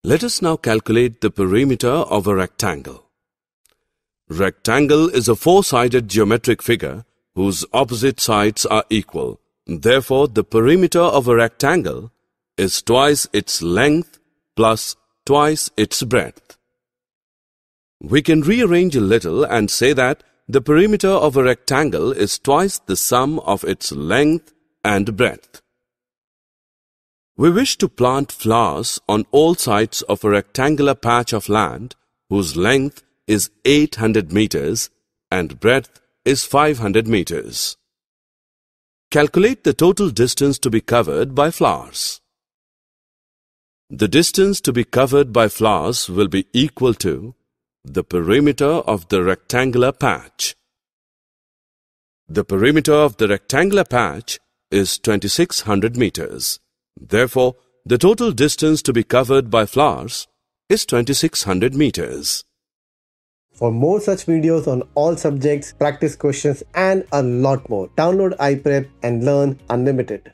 Let us now calculate the perimeter of a rectangle. Rectangle is a four-sided geometric figure whose opposite sides are equal. Therefore, the perimeter of a rectangle is twice its length plus twice its breadth. We can rearrange a little and say that the perimeter of a rectangle is twice the sum of its length and breadth. We wish to plant flowers on all sides of a rectangular patch of land whose length is 800 meters and breadth is 500 meters. Calculate the total distance to be covered by flowers. The distance to be covered by flowers will be equal to the perimeter of the rectangular patch. The perimeter of the rectangular patch is 2600 meters. Therefore, the total distance to be covered by flowers is 2600 meters. For more such videos on all subjects, practice questions and a lot more, download iPrep and learn unlimited.